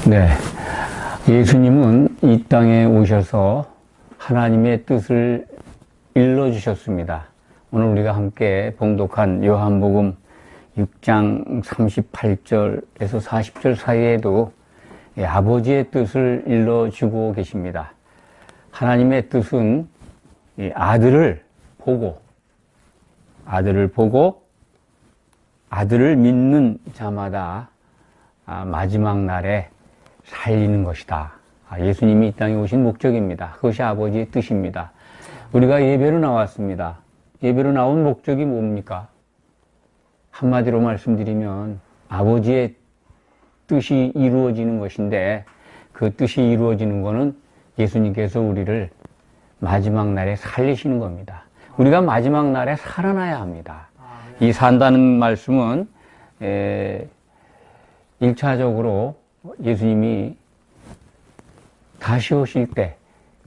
네. 예수님은 이 땅에 오셔서 하나님의 뜻을 일러주셨습니다. 오늘 우리가 함께 봉독한 요한복음 6장 38절에서 40절 사이에도 아버지의 뜻을 일러주고 계십니다. 하나님의 뜻은 아들을 보고 아들을 믿는 자마다 마지막 날에 살리는 것이다. 예수님이 이 땅에 오신 목적입니다. 그것이 아버지의 뜻입니다. 우리가 예배로 나왔습니다. 예배로 나온 목적이 뭡니까? 한마디로 말씀드리면 아버지의 뜻이 이루어지는 것인데, 그 뜻이 이루어지는 것은 예수님께서 우리를 마지막 날에 살리시는 겁니다. 우리가 마지막 날에 살아나야 합니다. 이 산다는 말씀은 1차적으로 예수님이 다시 오실 때,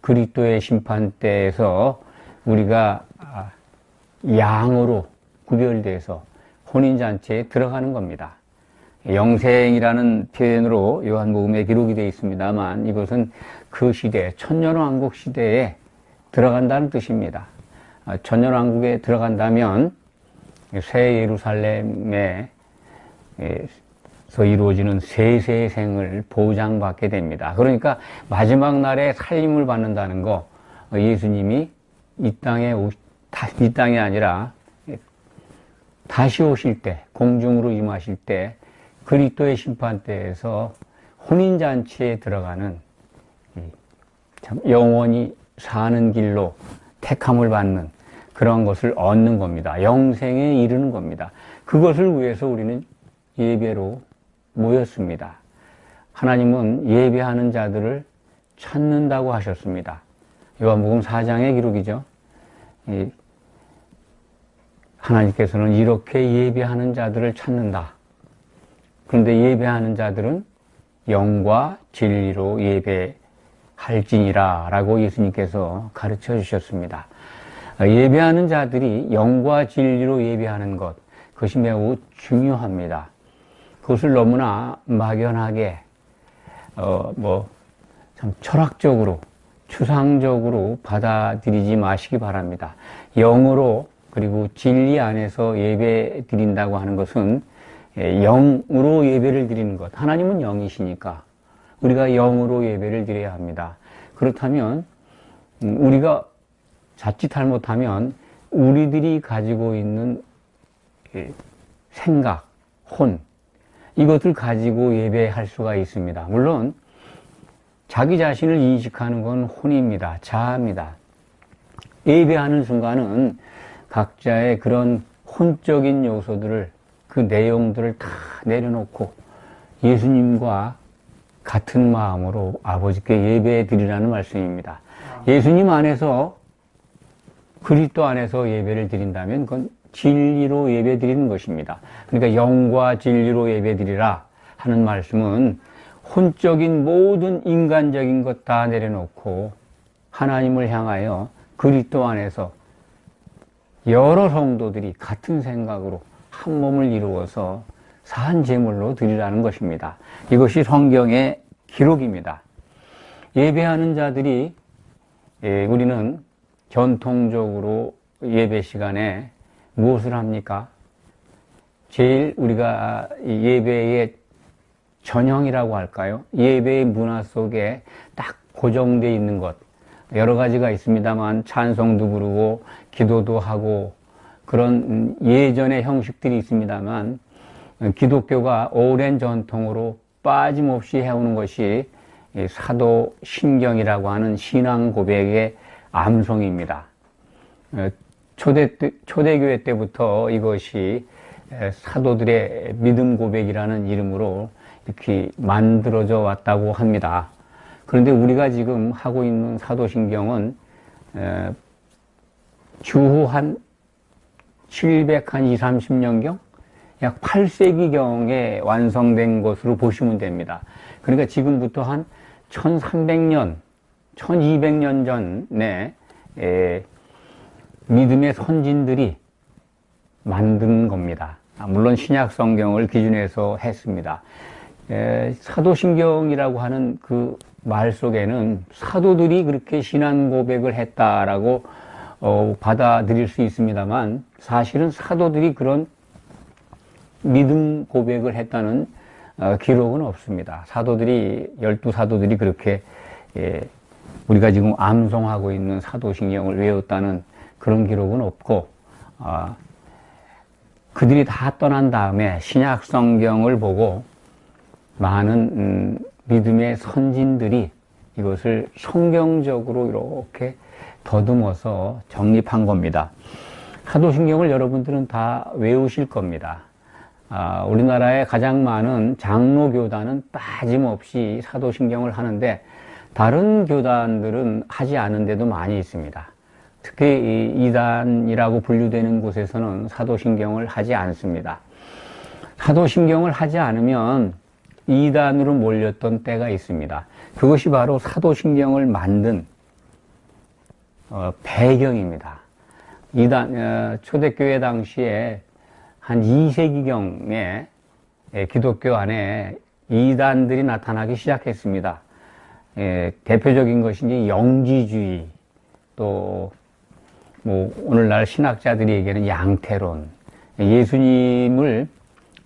그리스도의 심판 때에서 우리가 양으로 구별돼서 혼인잔치에 들어가는 겁니다. 영생이라는 표현으로 요한복음에 기록이 되어 있습니다만, 이것은 그 시대, 천년왕국 시대에 들어간다는 뜻입니다. 천년왕국에 들어간다면 새 예루살렘에서 이루어지는 세세의 생을 보장받게 됩니다. 그러니까 마지막 날에 살림을 받는다는 거, 예수님이 이 땅이 아니라 다시 오실 때, 공중으로 임하실 때, 그리스도의 심판 때에서 혼인잔치에 들어가는, 참 영원히 사는 길로 택함을 받는 그런 것을 얻는 겁니다. 영생에 이르는 겁니다. 그것을 위해서 우리는 예배로 모였습니다. 하나님은 예배하는 자들을 찾는다고 하셨습니다. 요한복음 4장의 기록이죠. 하나님께서는 이렇게 예배하는 자들을 찾는다. 그런데 예배하는 자들은 영과 진리로 예배할지니라 라고 예수님께서 가르쳐 주셨습니다. 예배하는 자들이 영과 진리로 예배하는 것, 그것이 매우 중요합니다. 그것을 너무나 막연하게 참 철학적으로, 추상적으로 받아들이지 마시기 바랍니다. 영으로, 그리고 진리 안에서 예배 드린다고 하는 것은 영으로 예배를 드리는 것. 하나님은 영이시니까 우리가 영으로 예배를 드려야 합니다. 그렇다면 우리가 자칫 잘못하면 우리들이 가지고 있는 생각, 혼, 이것을 가지고 예배할 수가 있습니다. 물론 자기 자신을 인식하는 건 혼입니다. 자아입니다. 예배하는 순간은 각자의 그런 혼적인 요소들을, 그 내용들을 다 내려놓고 예수님과 같은 마음으로 아버지께 예배해 드리라는 말씀입니다. 예수님 안에서, 그리스도 안에서 예배를 드린다면 그건 진리로 예배 드리는 것입니다. 그러니까 영과 진리로 예배 드리라 하는 말씀은 혼적인 모든 인간적인 것 다 내려놓고 하나님을 향하여 그리스도 안에서 여러 성도들이 같은 생각으로 한 몸을 이루어서 산 제물로 드리라는 것입니다. 이것이 성경의 기록입니다. 예배하는 자들이, 우리는 전통적으로 예배 시간에 무엇을 합니까? 제일 우리가 예배의 전형이라고 할까요? 예배의 문화 속에 딱 고정되어 있는 것, 여러 가지가 있습니다만 찬송도 부르고 기도도 하고 그런 예전의 형식들이 있습니다만, 기독교가 오랜 전통으로 빠짐없이 해오는 것이 사도신경이라고 하는 신앙 고백의 암송입니다. 초대교회 때부터 이것이 사도들의 믿음 고백이라는 이름으로 이렇게 만들어져 왔다고 합니다. 그런데 우리가 지금 하고 있는 사도신경은 주후 한 730년경? 약 8세기경에 완성된 것으로 보시면 됩니다. 그러니까 지금부터 한 1300년, 1200년 전에 믿음의 선진들이 만든 겁니다. 물론 신약 성경을 기준해서 했습니다. 사도신경이라고 하는 그 말 속에는 사도들이 그렇게 신앙 고백을 했다라고 받아들일 수 있습니다만, 사실은 사도들이 그런 믿음 고백을 했다는 기록은 없습니다. 사도들이, 12사도들이 그렇게 우리가 지금 암송하고 있는 사도신경을 외웠다는 그런 기록은 없고, 그들이 다 떠난 다음에 신약 성경을 보고 많은 믿음의 선진들이 이것을 성경적으로 이렇게 더듬어서 정립한 겁니다. 사도신경을 여러분들은 다 외우실 겁니다. 우리나라에 가장 많은 장로교단은 빠짐없이 사도신경을 하는데, 다른 교단들은 하지 않은 데도 많이 있습니다. 특히 이단이라고 분류되는 곳에서는 사도신경을 하지 않습니다. 사도신경을 하지 않으면 이단으로 몰렸던 때가 있습니다. 그것이 바로 사도신경을 만든 배경입니다. 초대교회 당시에 한 2세기경에 기독교 안에 이단들이 나타나기 시작했습니다. 대표적인 것이 이제 영지주의, 또 오늘날 신학자들이 얘기하는 양태론, 예수님을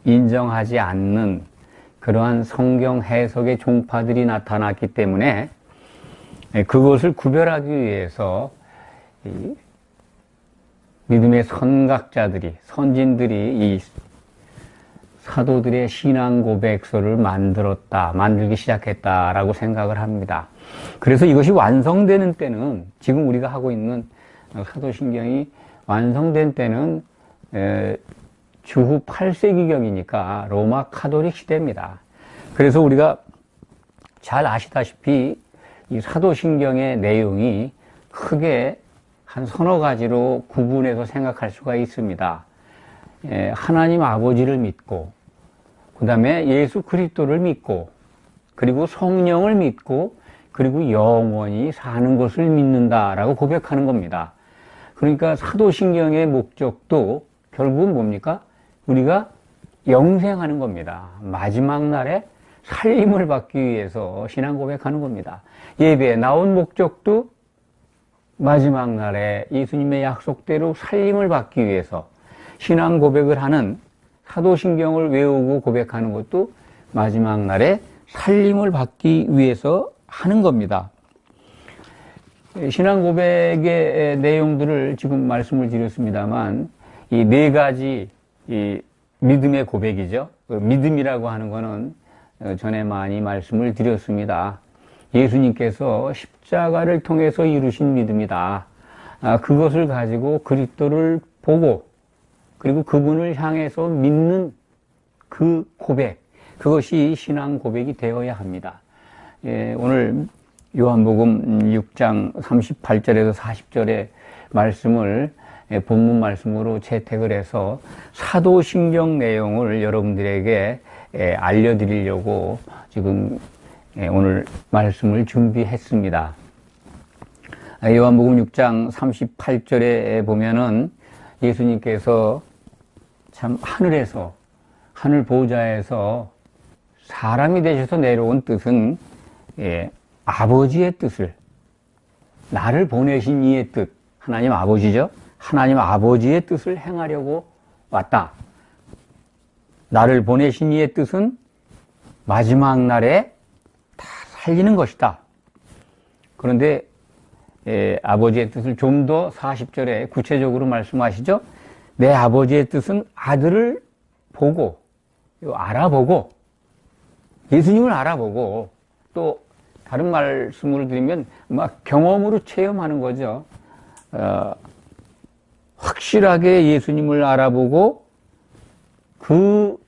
인정하지 않는 그러한 성경 해석의 종파들이 나타났기 때문에 그것을 구별하기 위해서 믿음의 선각자들이, 선진들이 이 사도들의 신앙 고백서를 만들기 시작했다라고 생각을 합니다. 그래서 이것이 완성되는 때는, 지금 우리가 하고 있는 사도신경이 완성된 때는 주후 8세기경이니까 로마 카톨릭 시대입니다. 그래서 우리가 잘 아시다시피 이 사도신경의 내용이 크게 한 서너 가지로 구분해서 생각할 수가 있습니다. 하나님 아버지를 믿고, 그 다음에 예수 그리스도를 믿고, 그리고 성령을 믿고, 그리고 영원히 사는 것을 믿는다라고 고백하는 겁니다. 그러니까 사도신경의 목적도 결국은 뭡니까? 우리가 영생하는 겁니다. 마지막 날에 살림을 받기 위해서 신앙 고백하는 겁니다. 예배에 나온 목적도 마지막 날에 예수님의 약속대로 살림을 받기 위해서 신앙 고백을 하는, 사도신경을 외우고 고백하는 것도 마지막 날에 살림을 받기 위해서 하는 겁니다. 신앙 고백의 내용들을 지금 말씀을 드렸습니다만, 이 네 가지 이 믿음의 고백이죠. 믿음이라고 하는 거는 전에 많이 말씀을 드렸습니다. 예수님께서 십자가를 통해서 이루신 믿음이다. 그것을 가지고 그리스도를 보고, 그리고 그분을 향해서 믿는 그 고백, 그것이 신앙 고백이 되어야 합니다. 오늘 요한복음 6장 38절에서 40절의 말씀을 본문 말씀으로 채택을 해서 사도신경 내용을 여러분들에게 알려드리려고 지금 오늘 말씀을 준비했습니다. 요한복음 6장 38절에 보면은 예수님께서 참 하늘에서, 하늘 보좌에서 사람이 되셔서 내려온 뜻은 아버지의 뜻을, 나를 보내신 이의 뜻, 하나님 아버지죠. 하나님 아버지의 뜻을 행하려고 왔다. 나를 보내신 이의 뜻은 마지막 날에 다 살리는 것이다. 그런데 아버지의 뜻을 좀 더 40절에 구체적으로 말씀하시죠. 내 아버지의 뜻은 아들을 보고, 알아보고, 예수님을 알아보고, 또 다른 말씀을 드리면 막 경험으로 체험하는 거죠. 확실하게 예수님을 알아보고 그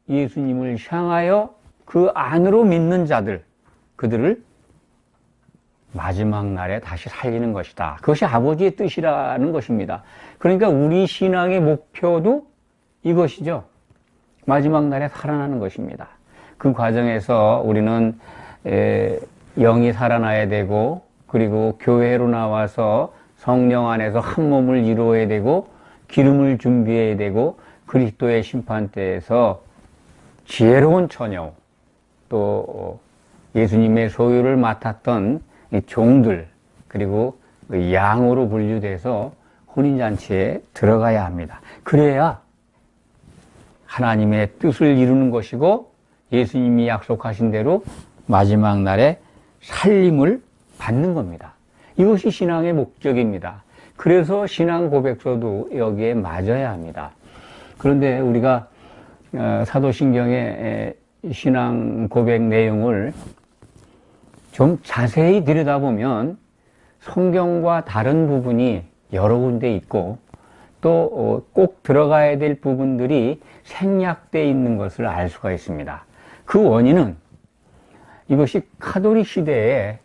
예수님을 향하여 그 안으로 믿는 자들, 그들을 마지막 날에 다시 살리는 것이다. 그것이 아버지의 뜻이라는 것입니다. 그러니까 우리 신앙의 목표도 이것이죠. 마지막 날에 살아나는 것입니다. 그 과정에서 우리는 영이 살아나야 되고, 그리고 교회로 나와서 성령 안에서 한 몸을 이루어야 되고, 기름을 준비해야 되고, 그리스도의 심판대에서 지혜로운 처녀, 또 예수님의 소유를 맡았던 이 종들, 그리고 양으로 분류돼서 혼인잔치에 들어가야 합니다. 그래야 하나님의 뜻을 이루는 것이고 예수님이 약속하신 대로 마지막 날에 살림을 받는 겁니다. 이것이 신앙의 목적입니다. 그래서 신앙 고백서도 여기에 맞아야 합니다. 그런데 우리가 사도신경의 신앙 고백 내용을 좀 자세히 들여다보면 성경과 다른 부분이 여러 군데 있고 또 꼭 들어가야 될 부분들이 생략되어 있는 것을 알 수가 있습니다. 그 원인은 이것이 카톨릭 시대에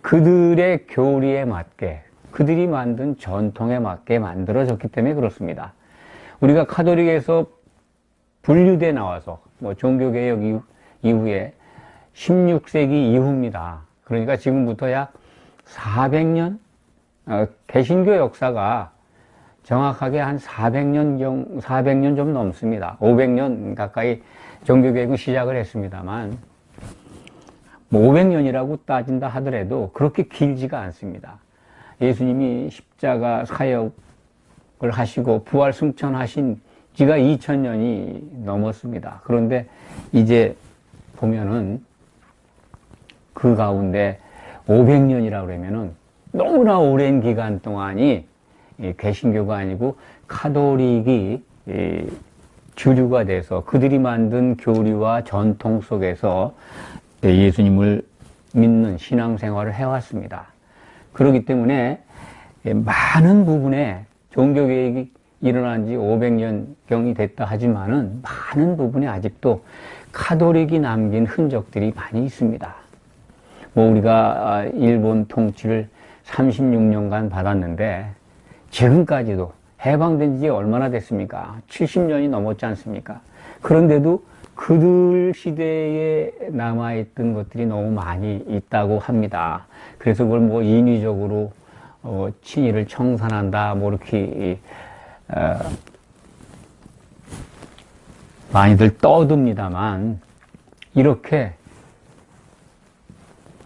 그들의 교리에 맞게, 그들이 만든 전통에 맞게 만들어졌기 때문에 그렇습니다. 우리가 카톨릭에서 분류돼 나와서 종교개혁 이후에 16세기 이후입니다. 그러니까 지금부터 약 400년 개신교 역사가 정확하게 한 400년 좀 넘습니다. 500년 가까이 종교개혁은 시작을 했습니다만 500년이라고 따진다 하더라도 그렇게 길지가 않습니다. 예수님이 십자가 사역을 하시고 부활 승천하신 지가 2000년이 넘었습니다. 그런데 이제 보면은 그 가운데 500년이라고 그러면은 너무나 오랜 기간 동안이 개신교가 아니고 카톨릭이 주류가 돼서 그들이 만든 교리와 전통 속에서 예수님을 믿는 신앙생활을 해왔습니다. 그렇기 때문에 많은 부분에 종교개혁이 일어난 지 500년경이 됐다 하지만은 많은 부분에 아직도 카톨릭이 남긴 흔적들이 많이 있습니다. 우리가 일본 통치를 36년간 받았는데 지금까지도 해방된 지 얼마나 됐습니까? 70년이 넘었지 않습니까? 그런데도 그들 시대에 남아있던 것들이 너무 많이 있다고 합니다. 그래서 그걸 인위적으로 친일을 청산한다 이렇게 많이들 떠듭니다만 이렇게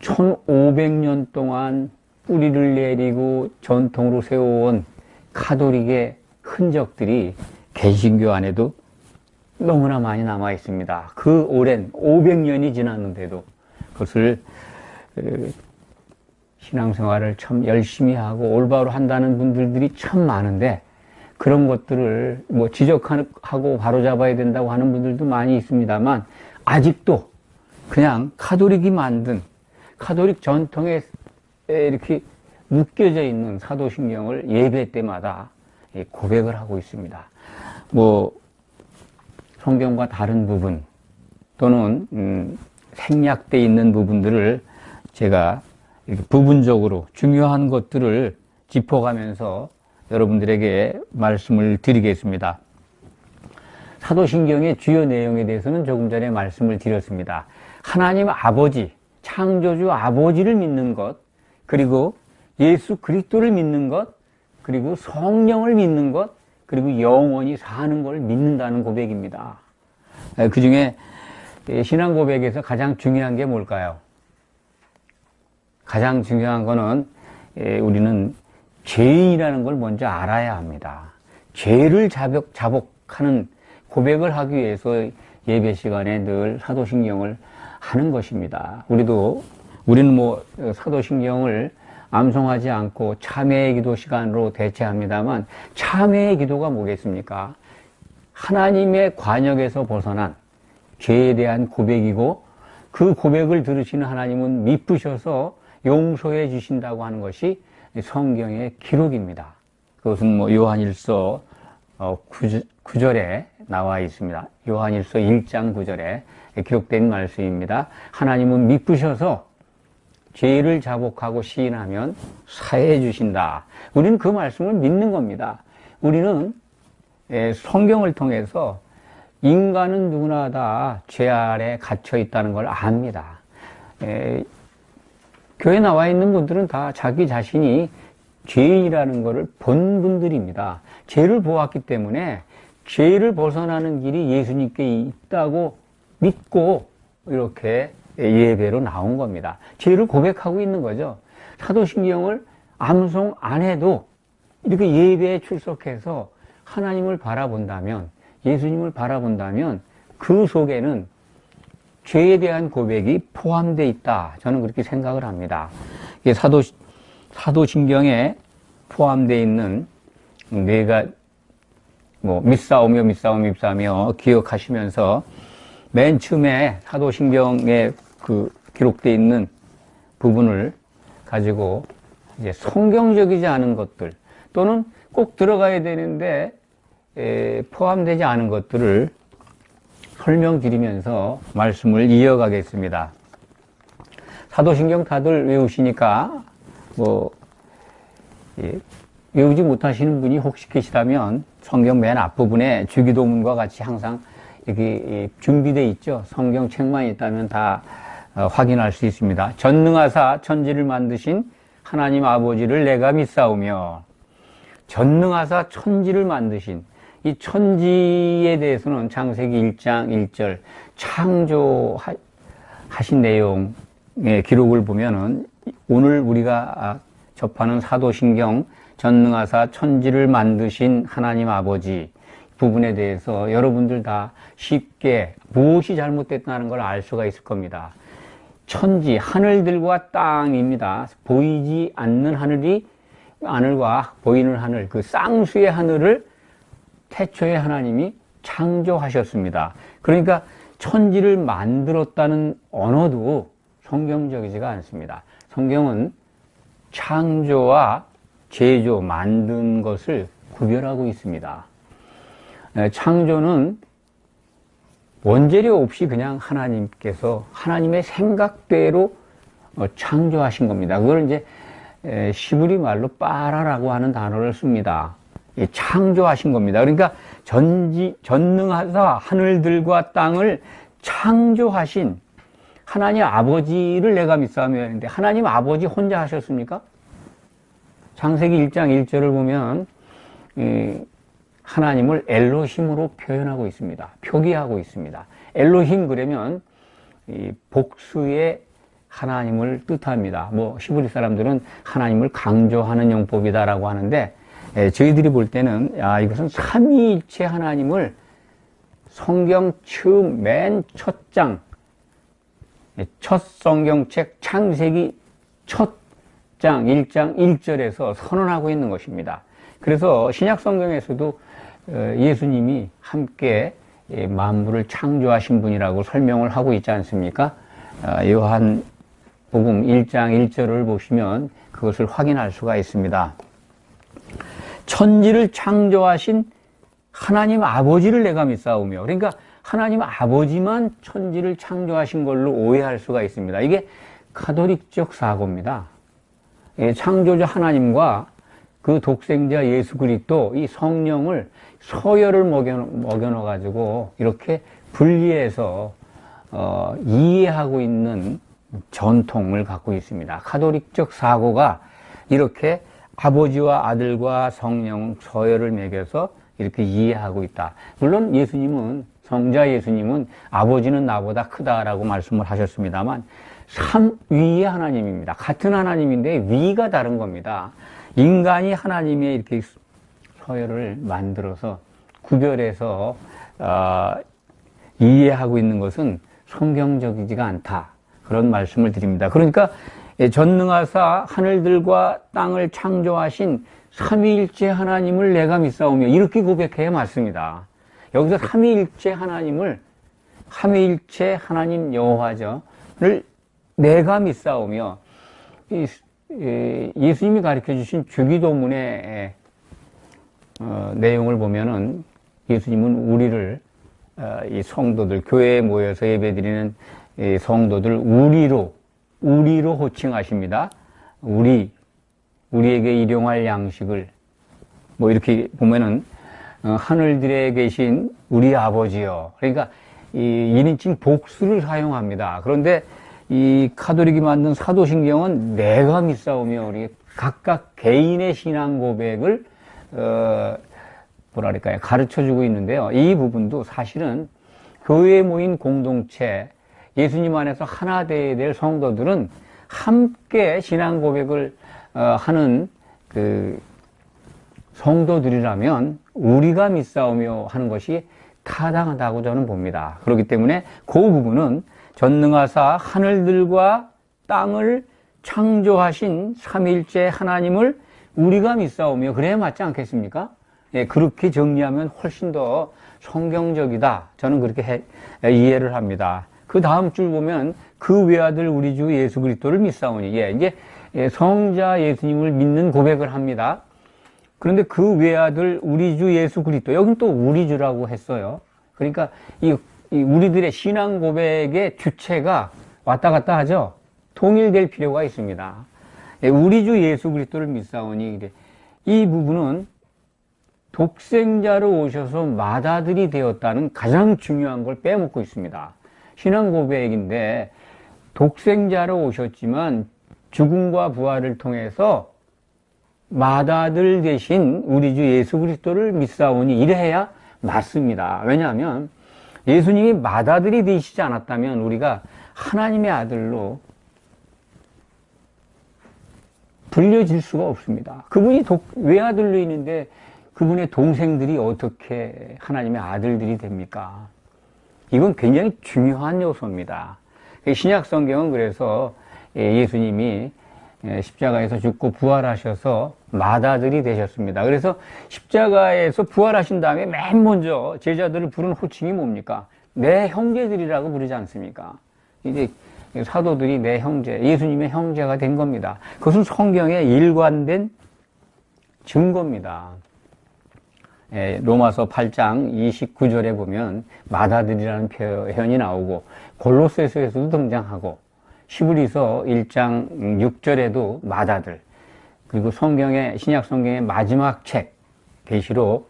1500년 동안 뿌리를 내리고 전통으로 세워온 카톨릭의 흔적들이 개신교 안에도 너무나 많이 남아 있습니다. 그 오랜 500년이 지났는데도 그것을 신앙생활을 참 열심히 하고 올바로 한다는 분들이 참 많은데 그런 것들을 지적하고 바로잡아야 된다고 하는 분들도 많이 있습니다만 아직도 그냥 카톨릭이 만든 카톨릭 전통에 이렇게 묶여져 있는 사도신경을 예배 때마다 고백을 하고 있습니다. 성경과 다른 부분 또는 생략되어 있는 부분들을 제가 이렇게 부분적으로 중요한 것들을 짚어가면서 여러분들에게 말씀을 드리겠습니다. 사도신경의 주요 내용에 대해서는 조금 전에 말씀을 드렸습니다. 하나님 아버지, 창조주 아버지를 믿는 것, 그리고 예수 그리스도를 믿는 것, 그리고 성령을 믿는 것, 그리고 영원히 사는 걸 믿는다는 고백입니다. 그 중에 신앙 고백에서 가장 중요한 게 뭘까요? 가장 중요한 거는 우리는 죄인이라는 걸 먼저 알아야 합니다. 죄를 자복하는 고백을 하기 위해서 예배 시간에 늘 사도신경을 하는 것입니다. 우리는 사도신경을 암송하지 않고 참회의 기도 시간으로 대체합니다만 참회의 기도가 뭐겠습니까? 하나님의 관역에서 벗어난 죄에 대한 고백이고 그 고백을 들으시는 하나님은 미쁘셔서 용서해 주신다고 하는 것이 성경의 기록입니다. 그것은 요한일서 9절에 나와 있습니다. 요한일서 1장 9절에 기록된 말씀입니다. 하나님은 미쁘셔서 죄를 자복하고 시인하면 사해 주신다. 우리는 그 말씀을 믿는 겁니다. 우리는 성경을 통해서 인간은 누구나 다 죄 아래 갇혀 있다는 걸 압니다. 교회에 나와 있는 분들은 다 자기 자신이 죄인이라는 것을 본 분들입니다. 죄를 보았기 때문에 죄를 벗어나는 길이 예수님께 있다고 믿고 이렇게 예배로 나온 겁니다. 죄를 고백하고 있는 거죠. 사도신경을 암송 안 해도 이렇게 예배에 출석해서 하나님을 바라본다면, 예수님을 바라본다면 그 속에는 죄에 대한 고백이 포함되어 있다. 저는 그렇게 생각을 합니다. 이게 사도신경에 포함되어 있는 내가 믿사오며 기억하시면서 맨 처음에 사도신경에 기록되어 있는 부분을 가지고 이제 성경적이지 않은 것들 또는 꼭 들어가야 되는데 포함되지 않은 것들을 설명드리면서 말씀을 이어가겠습니다. 사도신경 다들 외우시니까 외우지 못하시는 분이 혹시 계시다면 성경 맨 앞부분에 주기도문과 같이 항상 이렇게 준비되어 있죠. 성경책만 있다면 다 확인할 수 있습니다. 전능하사 천지를 만드신 하나님 아버지를 내가 믿사오며, 전능하사 천지를 만드신 이 천지에 대해서는 창세기 1장 1절 창조하신 내용의 기록을 보면은 오늘 우리가 접하는 사도신경 전능하사 천지를 만드신 하나님 아버지 부분에 대해서 여러분들 다 쉽게 무엇이 잘못됐다는 걸 알 수가 있을 겁니다. 천지, 하늘들과 땅입니다. 보이지 않는 하늘과 보이는 하늘, 그 쌍수의 하늘을 태초에 하나님이 창조하셨습니다. 그러니까 천지를 만들었다는 언어도 성경적이지가 않습니다. 성경은 창조와 제조, 만든 것을 구별하고 있습니다. 창조는 원재료 없이 그냥 하나님께서 하나님의 생각대로 창조하신 겁니다. 그걸 이제 시브리 말로 빠라라고 하는 단어를 씁니다. 창조하신 겁니다. 그러니까 전능하사 하늘들과 땅을 창조하신 하나님 아버지를 내가 믿사오며 했는데 하나님 아버지 혼자 하셨습니까? 창세기 1장 1절을 보면 하나님을 엘로힘으로 표현하고 있습니다. 표기하고 있습니다. 엘로힘 그러면 복수의 하나님을 뜻합니다. 히브리 사람들은 하나님을 강조하는 용법이다라고 하는데 저희들이 볼 때는 이것은 삼위일체 하나님을 성경 처음 맨 첫 장, 첫 성경책 창세기 첫 장 1장 1절에서 선언하고 있는 것입니다. 그래서 신약 성경에서도 예수님이 함께 만물을 창조하신 분이라고 설명을 하고 있지 않습니까? 요한복음 1장 1절을 보시면 그것을 확인할 수가 있습니다. 천지를 창조하신 하나님 아버지를 내가 믿사오며, 그러니까 하나님 아버지만 천지를 창조하신 걸로 오해할 수가 있습니다. 이게 가톨릭적 사고입니다. 창조주 하나님과 그 독생자 예수 그리스도 이 성령을 서열을 먹여넣어 가지고 이렇게 분리해서 이해하고 있는 전통을 갖고 있습니다. 가톨릭적 사고가 이렇게 아버지와 아들과 성령 서열을 매겨서 이렇게 이해하고 있다. 물론 예수님은, 성자 예수님은 아버지는 나보다 크다라고 말씀을 하셨습니다만 삼위의 하나님입니다. 같은 하나님인데 위가 다른 겁니다. 인간이 하나님의 이렇게 서열을 만들어서 구별해서 이해하고 있는 것은 성경적이지가 않다. 그런 말씀을 드립니다. 그러니까 전능하사 하늘들과 땅을 창조하신 삼위일체 하나님을 내가 믿사오며, 이렇게 고백해야 맞습니다. 여기서 삼위일체 하나님 여호와를 내가 믿사오며, 예수님이 가르쳐 주신 주기도문의 내용을 보면은 예수님은 우리를 이 성도들, 교회에 모여서 예배드리는 이 성도들 우리로 호칭하십니다. 우리에게 일용할 양식을 이렇게 보면은 하늘들에 계신 우리 아버지요. 그러니까 이 1인칭 복수를 사용합니다. 그런데 이 가톨릭이 만든 사도신경은 내가 믿사오며, 우리 각각 개인의 신앙 고백을 가르쳐주고 있는데요. 이 부분도 사실은 교회에 모인 공동체, 예수님 안에서 하나 되어야 될 성도들은 함께 신앙 고백을 하는 그 성도들이라면 우리가 믿사오며 하는 것이 타당하다고 저는 봅니다. 그렇기 때문에 그 부분은 전능하사 하늘들과 땅을 창조하신 삼위일체 하나님을 우리가 믿사오며 그래야 맞지 않겠습니까? 예, 그렇게 정리하면 훨씬 더 성경적이다. 저는 그렇게 이해를 합니다. 그 다음 줄 보면 그 외아들 우리 주 예수 그리스도를 믿사오니, 예, 이제 성자 예수님을 믿는 고백을 합니다. 그런데 그 외아들 우리 주 예수 그리스도, 여긴 또 우리 주라고 했어요. 그러니까 이 우리들의 신앙 고백의 주체가 왔다 갔다 하죠. 통일될 필요가 있습니다. 예, 우리 주 예수 그리스도를 믿사오니, 이 부분은 독생자로 오셔서 맏아들이 되었다는 가장 중요한 걸 빼먹고 있습니다. 신앙 고백인데 독생자로 오셨지만 죽음과 부활을 통해서 맏아들 대신 우리 주 예수 그리스도를 믿사오니 이래야 맞습니다. 왜냐하면 예수님이 맏아들이 되시지 않았다면 우리가 하나님의 아들로 불려질 수가 없습니다. 그분이 외아들로 있는데 그분의 동생들이 어떻게 하나님의 아들들이 됩니까? 이건 굉장히 중요한 요소입니다. 신약 성경은 그래서 예수님이 십자가에서 죽고 부활하셔서 맏아들이 되셨습니다. 그래서 십자가에서 부활하신 다음에 맨 먼저 제자들을 부른 호칭이 뭡니까? 내 형제들이라고 부르지 않습니까? 이제 사도들이 내 형제, 예수님의 형제가 된 겁니다. 그것은 성경에 일관된 증거입니다. 로마서 8장 29절에 보면 맏아들이라는 표현이 나오고 골로새서에서도 등장하고 히브리서 1장 6절에도 맏아들, 그리고 신약 성경의 마지막 책 계시록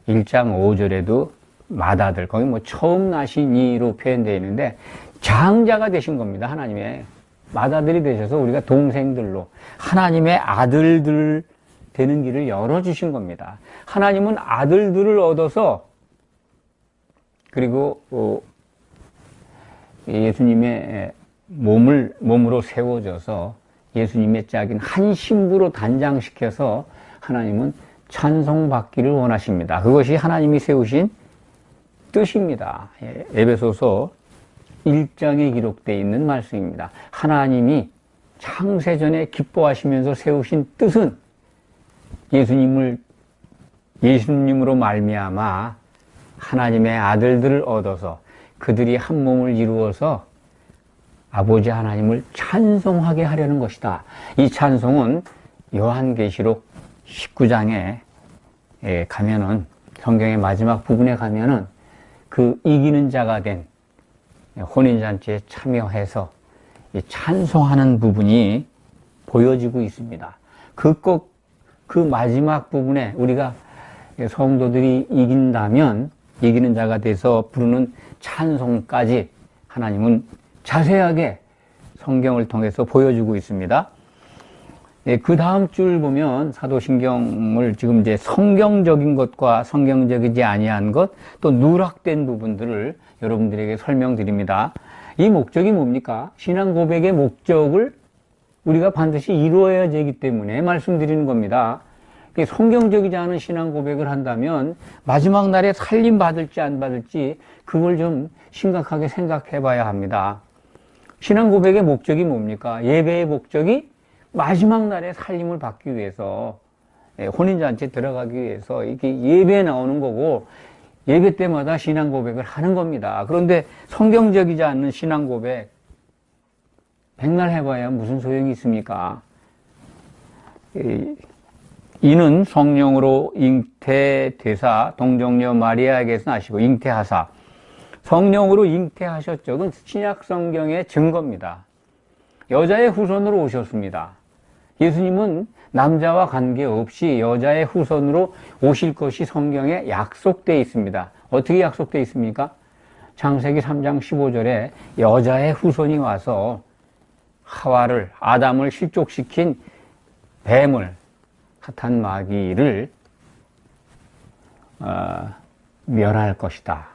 1장 5절에도 맏아들, 거기 뭐 처음 나신 이로 표현되어 있는데 장자가 되신 겁니다. 하나님의 맏아들이 되셔서 우리가 동생들로 하나님의 아들들 되는 길을 열어주신 겁니다. 하나님은 아들들을 얻어서 그리고 예수님의 몸으로 세워져서 예수님의 짝인 한 신부로 단장시켜서 하나님은 찬송받기를 원하십니다. 그것이 하나님이 세우신 뜻입니다. 에베소서 1장에 기록되어 있는 말씀입니다. 하나님이 창세전에 기뻐하시면서 세우신 뜻은 예수님으로 말미암아 하나님의 아들들을 얻어서 그들이 한 몸을 이루어서 아버지 하나님을 찬송하게 하려는 것이다. 이 찬송은 요한계시록 19장에 가면은, 성경의 마지막 부분에 가면은 그 이기는 자가 된 혼인잔치에 참여해서 찬송하는 부분이 보여지고 있습니다. 그 마지막 부분에 우리가 성도들이 이긴다면 이기는 자가 돼서 부르는 찬송까지 하나님은 자세하게 성경을 통해서 보여주고 있습니다. 그 다음 줄 보면 사도신경을 지금 이제 성경적인 것과 성경적이지 아니한 것, 또 누락된 부분들을 여러분들에게 설명드립니다. 이 목적이 뭡니까? 신앙 고백의 목적을 우리가 반드시 이루어야 되기 때문에 말씀드리는 겁니다. 성경적이지 않은 신앙 고백을 한다면 마지막 날에 살림 받을지 안 받을지 그걸 좀 심각하게 생각해 봐야 합니다. 신앙 고백의 목적이 뭡니까? 예배의 목적이 마지막 날에 살림을 받기 위해서, 혼인잔치에 들어가기 위해서 이렇게 예배에 나오는 거고, 예배 때마다 신앙 고백을 하는 겁니다. 그런데 성경적이지 않는 신앙 고백 백날 해봐야 무슨 소용이 있습니까? 이는 성령으로 잉태되사 동정녀 마리아에게서 나시고, 잉태하사 성령으로 잉태하셨죠. 그건 신약 성경의 증거입니다. 여자의 후손으로 오셨습니다. 예수님은 남자와 관계없이 여자의 후손으로 오실 것이 성경에 약속되어 있습니다. 어떻게 약속되어 있습니까? 창세기 3장 15절에 여자의 후손이 와서 아담을 실족시킨 뱀을, 사탄 마귀를 멸할 것이다,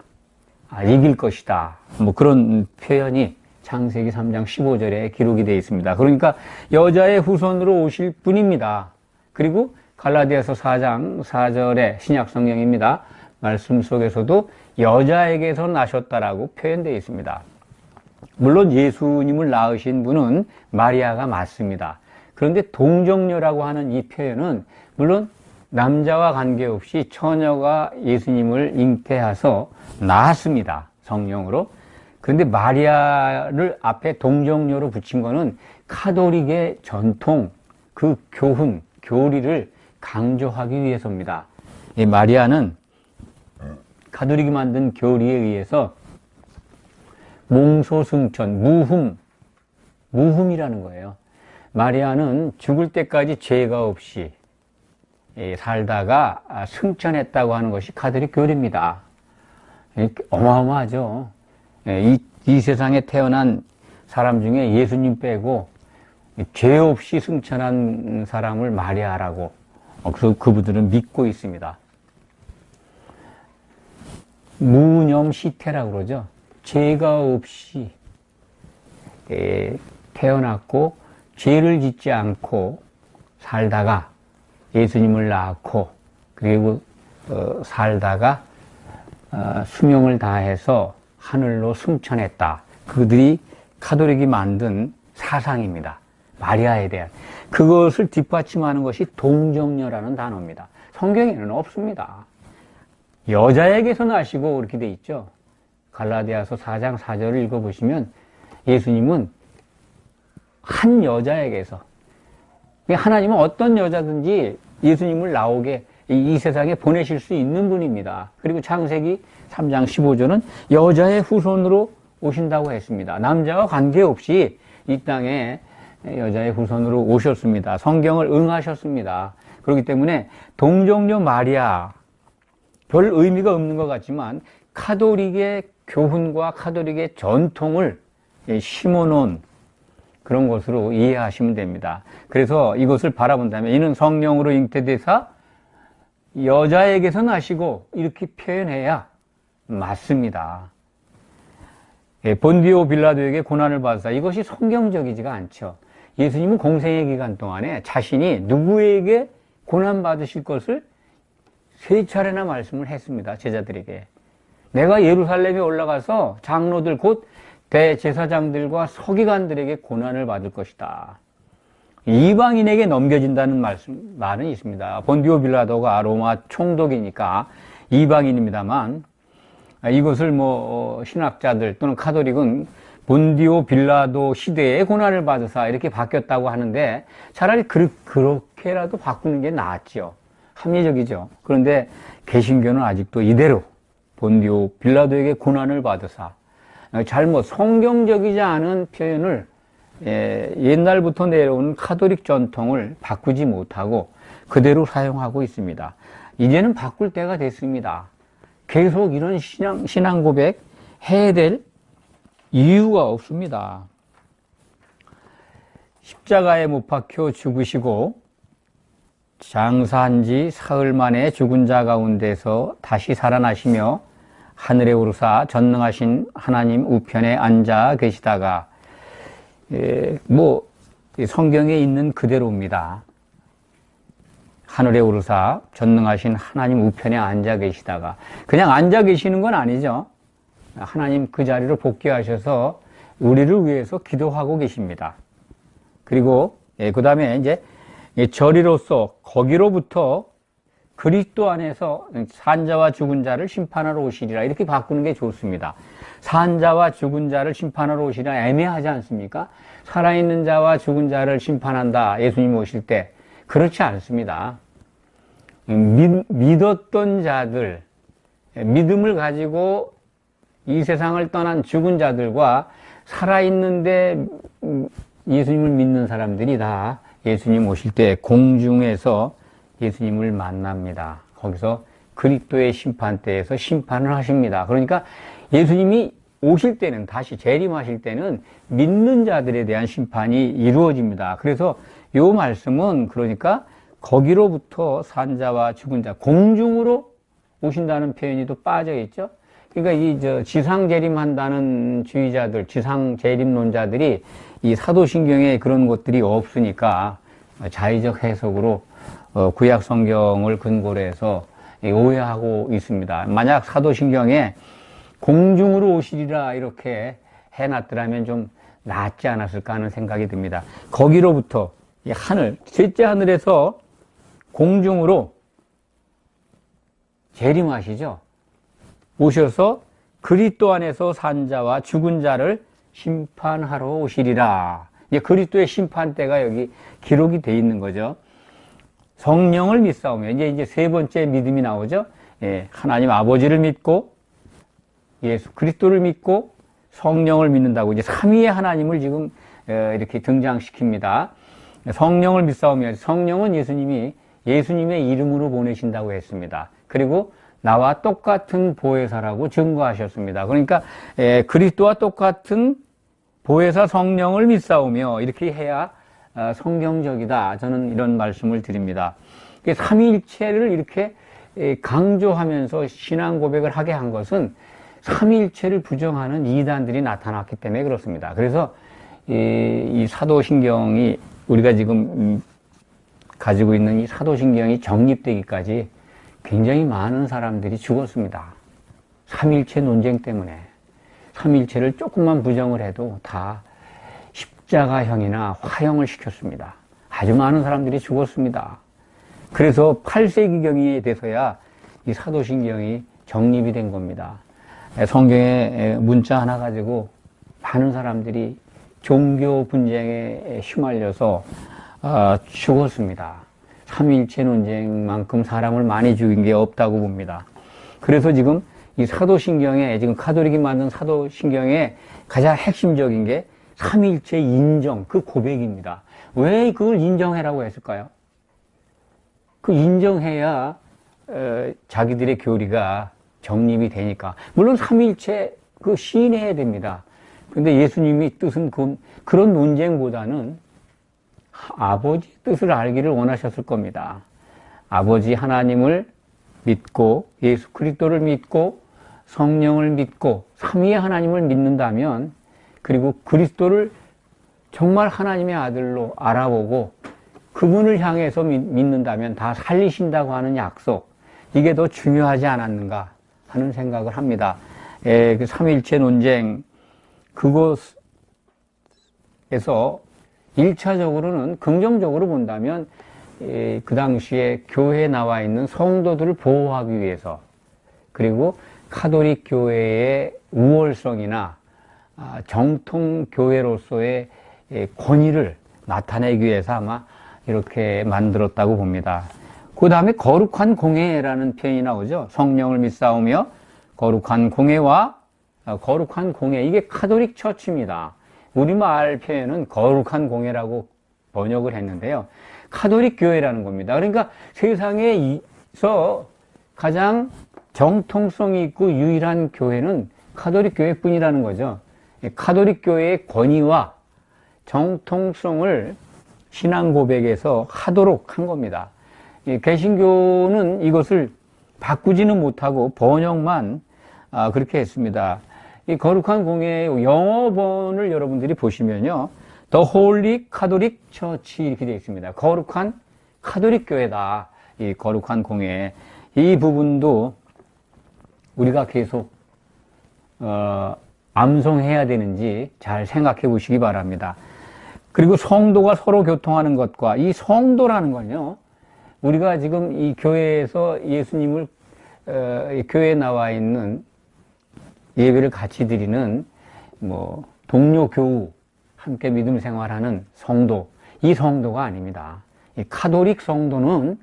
이길 것이다, 뭐 그런 표현이 창세기 3장 15절에 기록이 되어 있습니다. 그러니까 여자의 후손으로 오실 분입니다. 그리고 갈라디아서 4장 4절의 신약 성경입니다. 말씀 속에서도 여자에게서 나셨다라고 표현되어 있습니다. 물론 예수님을 낳으신 분은 마리아가 맞습니다. 그런데 동정녀라고 하는 이 표현은 물론 남자와 관계없이 처녀가 예수님을 잉태해서 낳았습니다. 성령으로. 그런데 마리아를 앞에 동정녀로 붙인 거는 카톨릭의 전통, 그 교훈, 교리를 강조하기 위해서입니다. 이 마리아는 가톨릭이 만든 교리에 의해서 몽소승천, 무흠이라는 거예요. 마리아는 죽을 때까지 죄가 없이 살다가 승천했다고 하는 것이 가톨릭 교리입니다. 어마어마하죠. 이 세상에 태어난 사람 중에 예수님 빼고 죄 없이 승천한 사람을 마리아라고 그분들은 믿고 있습니다. 무념시태라고 그러죠. 죄가 없이 태어났고 죄를 짓지 않고 살다가 예수님을 낳고 그리고 살다가 수명을 다해서 하늘로 승천했다. 그들이 가톨릭이 만든 사상입니다. 마리아에 대한. 그것을 뒷받침하는 것이 동정녀라는 단어입니다. 성경에는 없습니다. 여자에게서 나시고 이렇게 돼 있죠. 갈라디아서 4장 4절을 읽어보시면 예수님은 한 여자에게서, 하나님은 어떤 여자든지 예수님을 나오게 이 세상에 보내실 수 있는 분입니다. 그리고 창세기 3장 15절은 여자의 후손으로 오신다고 했습니다. 남자와 관계없이 이 땅에 여자의 후손으로 오셨습니다. 성경을 응하셨습니다. 그렇기 때문에 동정녀 마리아, 별 의미가 없는 것 같지만 카톨릭의 교훈과 카톨릭의 전통을 심어놓은 그런 것으로 이해하시면 됩니다. 그래서 이것을 바라본다면 이는 성령으로 잉태되사 여자에게서 나시고 이렇게 표현해야 맞습니다. 본디오 빌라도에게 고난을 받으사, 이것이 성경적이지가 않죠. 예수님은 공생의 기간 동안에 자신이 누구에게 고난받으실 것을 세 차례나 말씀을 했습니다. 제자들에게. 내가 예루살렘에 올라가서 장로들 곧 대제사장들과 서기관들에게 고난을 받을 것이다. 이방인에게 넘겨진다는 말은 있습니다. 본디오 빌라도가 로마 총독이니까 이방인입니다만, 이것을 신학자들 또는 카톨릭은 본디오 빌라도 시대에 고난을 받으사 이렇게 바뀌었다고 하는데 차라리 그렇게라도 바꾸는 게 낫죠. 합리적이죠. 그런데 개신교는 아직도 이대로 본디오 빌라도에게 고난을 받으사, 성경적이지 않은 표현을 옛날부터 내려온 카톨릭 전통을 바꾸지 못하고 그대로 사용하고 있습니다. 이제는 바꿀 때가 됐습니다. 계속 이런 신앙 고백 해야 될 이유가 없습니다. 십자가에 못 박혀 죽으시고 장사한 지 사흘 만에 죽은 자 가운데서 다시 살아나시며 하늘에 오르사 전능하신 하나님 우편에 앉아 계시다가, 성경에 있는 그대로입니다. 하늘에 오르사 전능하신 하나님 우편에 앉아 계시다가, 그냥 앉아 계시는 건 아니죠. 하나님 그 자리로 복귀하셔서 우리를 위해서 기도하고 계십니다. 그리고 그 다음에 이제 저리로서 거기로부터 그리스도 안에서 산자와 죽은 자를 심판하러 오시리라, 이렇게 바꾸는 게 좋습니다. 산자와 죽은 자를 심판하러 오시리라 애매하지 않습니까? 살아있는 자와 죽은 자를 심판한다, 예수님 오실 때. 그렇지 않습니다. 믿었던 자들, 믿음을 가지고 이 세상을 떠난 죽은 자들과 살아있는데 예수님을 믿는 사람들이 다 예수님 오실 때 공중에서 예수님을 만납니다. 거기서 그리스도의 심판대에서 심판을 하십니다. 그러니까 예수님이 오실 때는, 다시 재림하실 때는 믿는 자들에 대한 심판이 이루어집니다. 그래서 이 말씀은 그러니까 거기로부터 산자와 죽은 자, 공중으로 오신다는 표현이 또 빠져 있죠. 그러니까 지상 재림한다는 주의자들, 지상 재림론자들이 이 사도신경에 그런 것들이 없으니까 자의적 해석으로 구약 성경을 근거로 해서 오해하고 있습니다. 만약 사도신경에 공중으로 오시리라 이렇게 해놨더라면 좀 낫지 않았을까 하는 생각이 듭니다. 거기로부터 이 하늘, 셋째 하늘에서 공중으로 재림하시죠. 오셔서 그리스도 안에서 산 자와 죽은 자를 심판하러 오시리라. 이제 그리스도의 심판대가 여기 기록이 돼 있는 거죠. 성령을 믿사오며 이제 세 번째 믿음이 나오죠. 예, 하나님 아버지를 믿고 예수 그리스도를 믿고 성령을 믿는다고 이제 삼위의 하나님을 지금 이렇게 등장시킵니다. 성령을 믿사오며 성령은 예수님의 이름으로 보내신다고 했습니다. 그리고 나와 똑같은 보혜사라고 증거하셨습니다. 그러니까 그리스도와 똑같은 보혜사 성령을 믿사오며 이렇게 해야 성경적이다. 저는 이런 말씀을 드립니다. 삼위일체를 이렇게 강조하면서 신앙 고백을 하게 한 것은 삼위일체를 부정하는 이단들이 나타났기 때문에 그렇습니다. 그래서 이 사도신경이 우리가 지금 가지고 있는 이 사도신경이 정립되기까지 굉장히 많은 사람들이 죽었습니다. 삼위일체 논쟁 때문에. 삼위일체를 조금만 부정을 해도 다 십자가형이나 화형을 시켰습니다. 아주 많은 사람들이 죽었습니다. 그래서 8세기경에 돼서야 이 사도신경이 정립이 된 겁니다. 성경에 문자 하나 가지고 많은 사람들이 종교 분쟁에 휘말려서 죽었습니다. 삼위일체 논쟁만큼 사람을 많이 죽인 게 없다고 봅니다. 그래서 지금 이 사도신경에, 지금 가톨릭이 만든 사도신경에 가장 핵심적인 게 삼위일체 인정, 그 고백입니다. 왜 그걸 인정해라고 했을까요? 그 인정해야 자기들의 교리가 정립이 되니까. 물론 삼위일체 그 시인해야 됩니다. 근데 예수님이 뜻은 그런 논쟁보다는 아버지 뜻을 알기를 원하셨을 겁니다. 아버지 하나님을 믿고 예수 그리스도를 믿고 성령을 믿고 삼위의 하나님을 믿는다면, 그리고 그리스도를 정말 하나님의 아들로 알아보고 그분을 향해서 믿는다면 다 살리신다고 하는 약속, 이게 더 중요하지 않았는가 하는 생각을 합니다. 그 삼위일체 논쟁, 그곳에서 1차적으로는 긍정적으로 본다면 그 당시에 교회에 나와 있는 성도들을 보호하기 위해서, 그리고 가톨릭 교회의 우월성이나 정통 교회로서의 권위를 나타내기 위해서 아마 이렇게 만들었다고 봅니다. 그 다음에 거룩한 공회라는 표현이 나오죠. 성령을 믿사오며 거룩한 공회와 거룩한 공회, 이게 가톨릭 처치입니다. 우리말 표현은 거룩한 공회라고 번역을 했는데요. 가톨릭 교회라는 겁니다. 그러니까 세상에서 가장 정통성이 있고 유일한 교회는 가톨릭 교회뿐이라는 거죠. 가톨릭 교회의 권위와 정통성을 신앙 고백에서 하도록 한 겁니다. 개신교는 이것을 바꾸지는 못하고 번역만 그렇게 했습니다. 이 거룩한 공회의 영어본을 여러분들이 보시면요, The Holy Catholic Church 이렇게 되어 있습니다. 거룩한 카톨릭 교회다. 이 거룩한 공회, 이 부분도 우리가 계속 암송해야 되는지 잘 생각해 보시기 바랍니다. 그리고 성도가 서로 교통하는 것과, 이 성도라는 건요, 우리가 지금 이 교회에서 예수님을 교회에 나와 있는 예배를 같이 드리는 동료 교우, 함께 믿음 생활하는 성도, 이 성도가 아닙니다. 이 카톨릭 성도는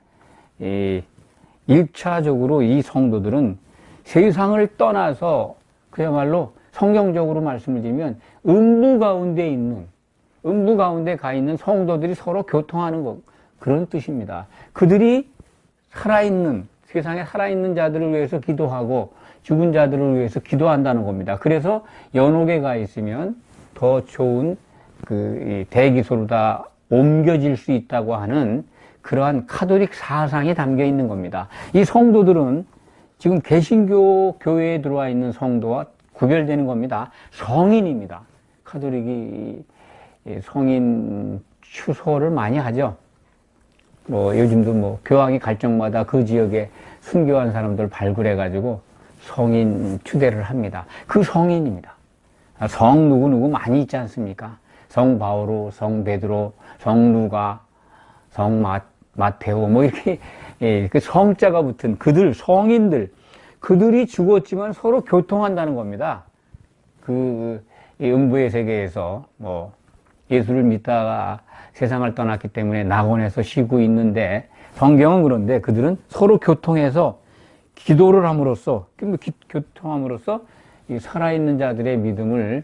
1차적으로 이 성도들은 세상을 떠나서 그야말로 성경적으로 말씀을 드리면 음부 가운데 가 있는 성도들이 서로 교통하는 것, 그런 뜻입니다. 그들이 세상에 살아있는 자들을 위해서 기도하고 죽은 자들을 위해서 기도한다는 겁니다. 그래서 연옥에 가 있으면 더 좋은 대기소로 다 옮겨질 수 있다고 하는 그러한 카톨릭 사상이 담겨 있는 겁니다. 이 성도들은 지금 개신교 교회에 들어와 있는 성도와 구별되는 겁니다. 성인입니다. 카톨릭이 성인 추소를 많이 하죠. 요즘도 교황이 갈 적마다 그 지역에 순교한 사람들 발굴해가지고 성인 추대를 합니다. 그 성인입니다. 성 누구 많이 있지 않습니까? 성 바오로, 성 베드로, 성 누가, 성 마테오, 이렇게, 그 성자가 붙은 그들, 성인들, 그들이 죽었지만 서로 교통한다는 겁니다. 이 음부의 세계에서, 예수를 믿다가 세상을 떠났기 때문에 낙원에서 쉬고 있는데, 성경은 그런데 그들은 서로 교통해서 기도를 함으로써, 교통함으로써 이 살아있는 자들의 믿음을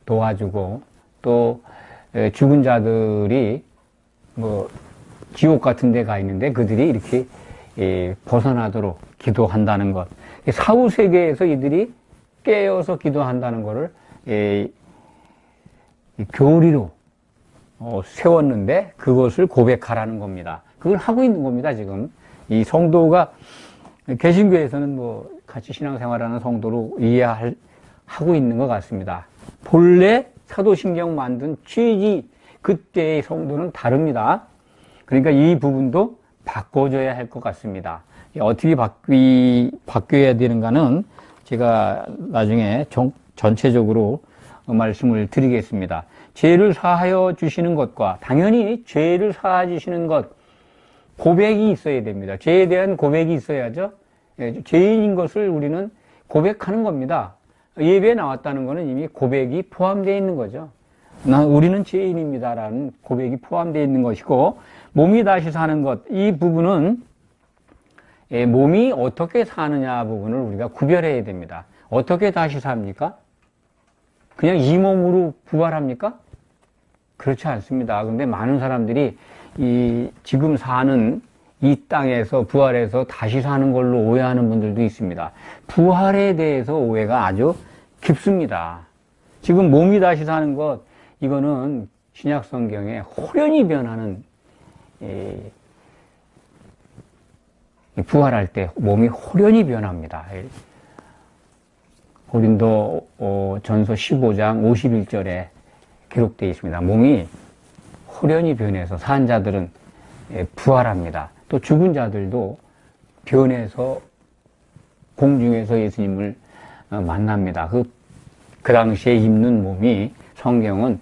도와주고, 또 죽은 자들이 지옥 같은 데 가 있는데 그들이 이렇게 벗어나도록 기도한다는 것. 사후 세계에서 이들이 깨어서 기도한다는 것을 교리로 세웠는데 그것을 고백하라는 겁니다. 그걸 하고 있는 겁니다, 지금. 이 성도가 개신교에서는 같이 신앙생활하는 성도로 이해하고 있는 것 같습니다. 본래 사도신경 만든 취지, 그때의 성도는 다릅니다. 그러니까 이 부분도 바꿔줘야 할 것 같습니다. 어떻게 바뀌어야 되는가는 제가 나중에 전체적으로 말씀을 드리겠습니다. 죄를 사하여 주시는 것과, 당연히 죄를 사하여 주시는 것, 고백이 있어야 됩니다. 죄에 대한 고백이 있어야죠. 죄인인 것을 우리는 고백하는 겁니다. 예배에 나왔다는 것은 이미 고백이 포함되어 있는 거죠. 우리는 죄인입니다라는 고백이 포함되어 있는 것이고, 몸이 다시 사는 것, 이 부분은 몸이 어떻게 사느냐 부분을 우리가 구별해야 됩니다. 어떻게 다시 삽니까? 그냥 이 몸으로 부활합니까? 그렇지 않습니다. 그런데 많은 사람들이 지금 사는 이 땅에서 부활해서 다시 사는 걸로 오해하는 분들도 있습니다. 부활에 대해서 오해가 아주 깊습니다. 지금 몸이 다시 사는 것, 이거는 신약 성경에 호련히 변하는, 부활할 때 몸이 호련히 변합니다. 고린도 전서 15장 51절에 기록되어 있습니다. 몸이 호련히 변해서 산 자들은 부활합니다. 또 죽은 자들도 변해서 공중에서 예수님을 만납니다. 그 당시에 입는 몸이, 성경은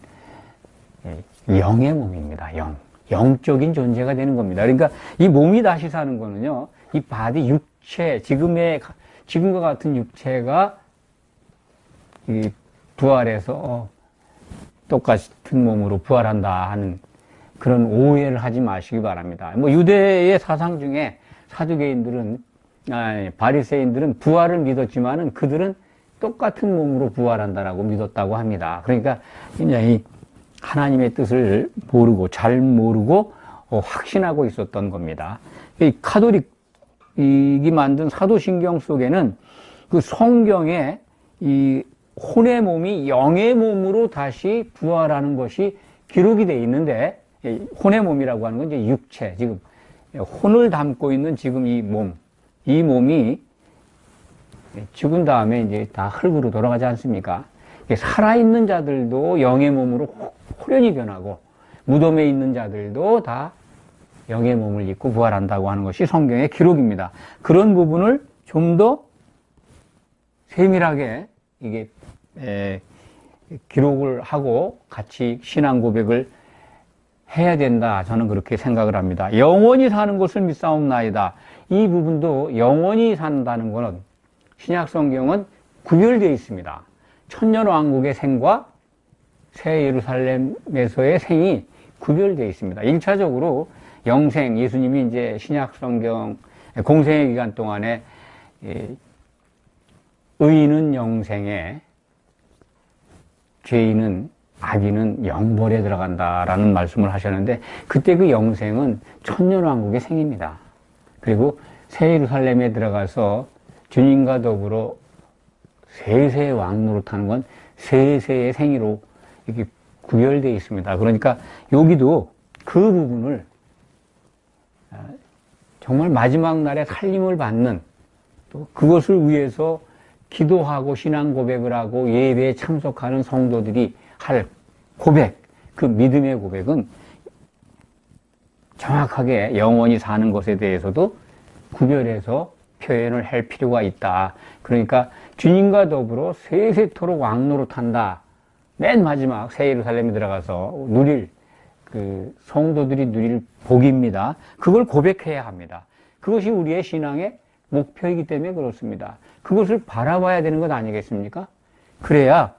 영의 몸입니다. 영적인 존재가 되는 겁니다. 그러니까 이 몸이 다시 사는 거는요, 이 바디, 육체, 지금과 같은 육체가 부활해서 똑같은 몸으로 부활한다 하는 그런 오해를 하지 마시기 바랍니다. 유대의 사상 중에 바리새인들은 부활을 믿었지만은 그들은 똑같은 몸으로 부활한다라고 믿었다고 합니다. 그러니까 굉장히 하나님의 뜻을 잘 모르고 확신하고 있었던 겁니다. 이 카톨릭이 만든 사도신경 속에는 그 성경에 이 혼의 몸이 영의 몸으로 다시 부활하는 것이 기록이 되어 있는데, 혼의 몸이라고 하는 건 이제 육체, 지금 혼을 담고 있는 지금 이 몸이 죽은 다음에 이제 다 흙으로 돌아가지 않습니까? 살아있는 자들도 영의 몸으로 호련히 변하고, 무덤에 있는 자들도 다 영의 몸을 입고 부활한다고 하는 것이 성경의 기록입니다. 그런 부분을 좀 더 세밀하게 기록을 하고 같이 신앙 고백을 해야 된다. 저는 그렇게 생각을 합니다. 영원히 사는 것을 믿사옵나이다. 이 부분도 영원히 산다는 것은 신약 성경은 구별되어 있습니다. 천년왕국의 생과 새 예루살렘에서의 생이 구별되어 있습니다. 1차적으로 영생, 예수님이 이제 신약 성경 공생의 기간 동안에 의인은 영생에, 죄인은, 악인은 영벌에 들어간다라는 말씀을 하셨는데, 그때 그 영생은 천년왕국의 생입니다. 그리고 새 예루살렘에 들어가서 주님과 더불어 세세의 왕노릇하는 건 세세의 생이로 이렇게 구별되어 있습니다. 그러니까 여기도 그 부분을 정말 마지막 날에 살림을 받는, 또 그것을 위해서 기도하고 신앙 고백을 하고 예배에 참석하는 성도들이 할 고백, 그 믿음의 고백은 정확하게 영원히 사는 것에 대해서도 구별해서 표현을 할 필요가 있다. 그러니까 주님과 더불어 세세토록 왕노릇한다. 맨 마지막 새 예루살렘에 들어가서 누릴 그 성도들이 누릴 복입니다. 그걸 고백해야 합니다. 그것이 우리의 신앙의 목표이기 때문에 그렇습니다. 그것을 바라봐야 되는 것 아니겠습니까? 그래야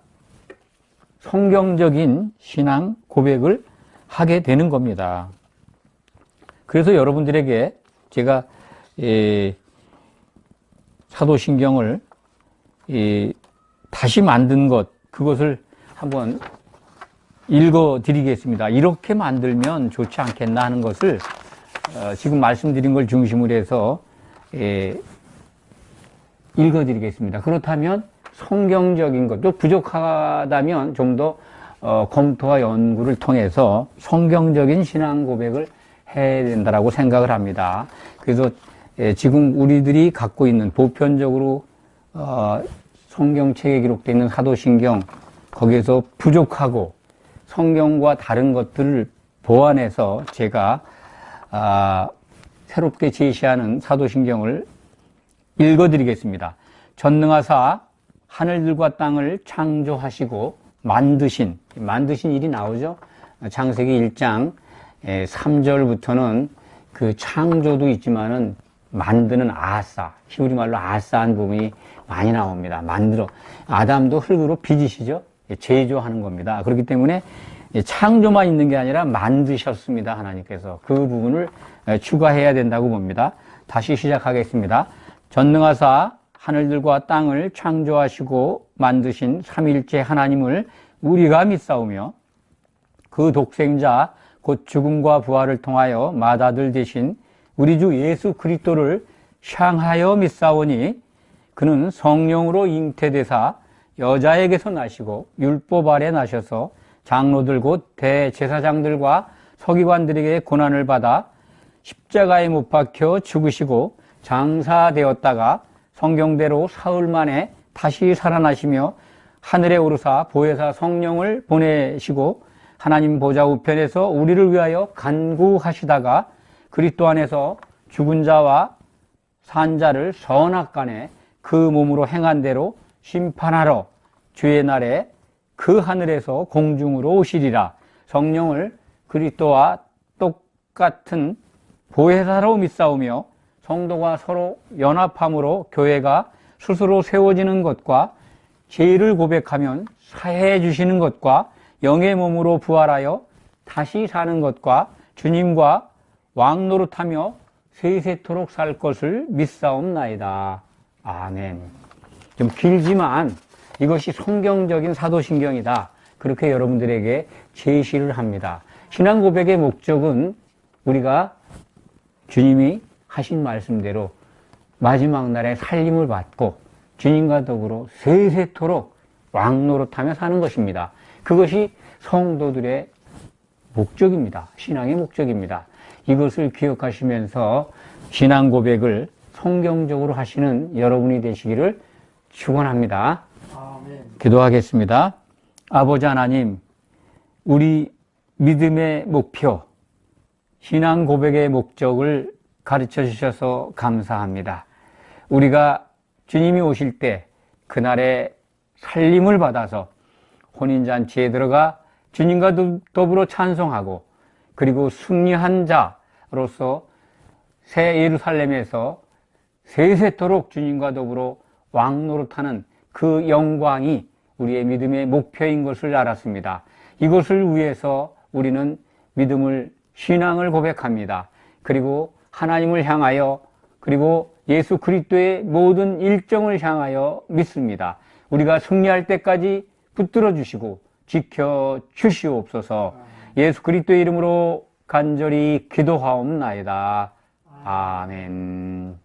성경적인 신앙 고백을 하게 되는 겁니다. 그래서 여러분들에게 제가 사도신경을 다시 만든 것, 그것을 한번 읽어드리겠습니다. 이렇게 만들면 좋지 않겠나 하는 것을 지금 말씀드린 걸 중심으로 해서 읽어드리겠습니다. 그렇다면 성경적인 것, 또 부족하다면 좀 더 검토와 연구를 통해서 성경적인 신앙 고백을 해야 된다고 생각을 합니다. 그래서 지금 우리들이 갖고 있는 보편적으로 성경책에 기록되어 있는 사도신경, 거기에서 부족하고 성경과 다른 것들을 보완해서 제가 새롭게 제시하는 사도신경을 읽어드리겠습니다. 전능하사 하늘들과 땅을 창조하시고 만드신 일이 나오죠. 창세기 1장 3절부터는 그 창조도 있지만은 만드는 아싸, 히브리 말로 아싸한 부분이 많이 나옵니다. 아담도 흙으로 빚으시죠. 제조하는 겁니다. 그렇기 때문에 창조만 있는 게 아니라 만드셨습니다. 하나님께서 그 부분을 추가해야 된다고 봅니다. 다시 시작하겠습니다. 전능하사 하늘들과 땅을 창조하시고 만드신 삼위일체 하나님을 우리가 믿사오며 그 독생자 곧 죽음과 부활을 통하여 맏아들 되신 우리 주 예수 그리스도를 향하여 믿사오니 그는 성령으로 잉태되사 여자에게서 나시고 율법 아래 나셔서 장로들 곧 대제사장들과 서기관들에게 고난을 받아 십자가에 못 박혀 죽으시고 장사되었다가 성경대로 사흘 만에 다시 살아나시며 하늘에 오르사 보혜사 성령을 보내시고 하나님 보좌 우편에서 우리를 위하여 간구하시다가 그리스도 안에서 죽은 자와 산 자를 선악간에 그 몸으로 행한 대로 심판하러 주의 날에 그 하늘에서 공중으로 오시리라. 성령을 그리스도와 똑같은 보혜사로 믿사오며 성도가 서로 연합함으로 교회가 스스로 세워지는 것과 죄를 고백하면 사해 주시는 것과 영의 몸으로 부활하여 다시 사는 것과 주님과 왕노릇하며 세세토록 살 것을 믿사옵나이다. 아멘. 좀 길지만 이것이 성경적인 사도신경이다. 그렇게 여러분들에게 제시를 합니다. 신앙 고백의 목적은 우리가 주님이 하신 말씀대로 마지막 날에 살림을 받고 주님과 더불어 세세토록 왕노릇하며 사는 것입니다. 그것이 성도들의 목적입니다. 신앙의 목적입니다. 이것을 기억하시면서 신앙 고백을 성경적으로 하시는 여러분이 되시기를 축원합니다. 아멘. 기도하겠습니다. 아버지 하나님, 우리 믿음의 목표, 신앙 고백의 목적을 가르쳐 주셔서 감사합니다. 우리가 주님이 오실 때 그날에 살림을 받아서 혼인잔치에 들어가 주님과 더불어 찬송하고 그리고 승리한 자로서 새 예루살렘에서 세세토록 주님과 더불어 왕노릇하는 그 영광이 우리의 믿음의 목표인 것을 알았습니다. 이것을 위해서 우리는 신앙을 고백합니다. 그리고 하나님을 향하여 그리고 예수 그리스도의 모든 일정을 향하여 믿습니다. 우리가 승리할 때까지 붙들어 주시고 지켜 주시옵소서. 예수 그리스도의 이름으로 간절히 기도하옵나이다. 아멘.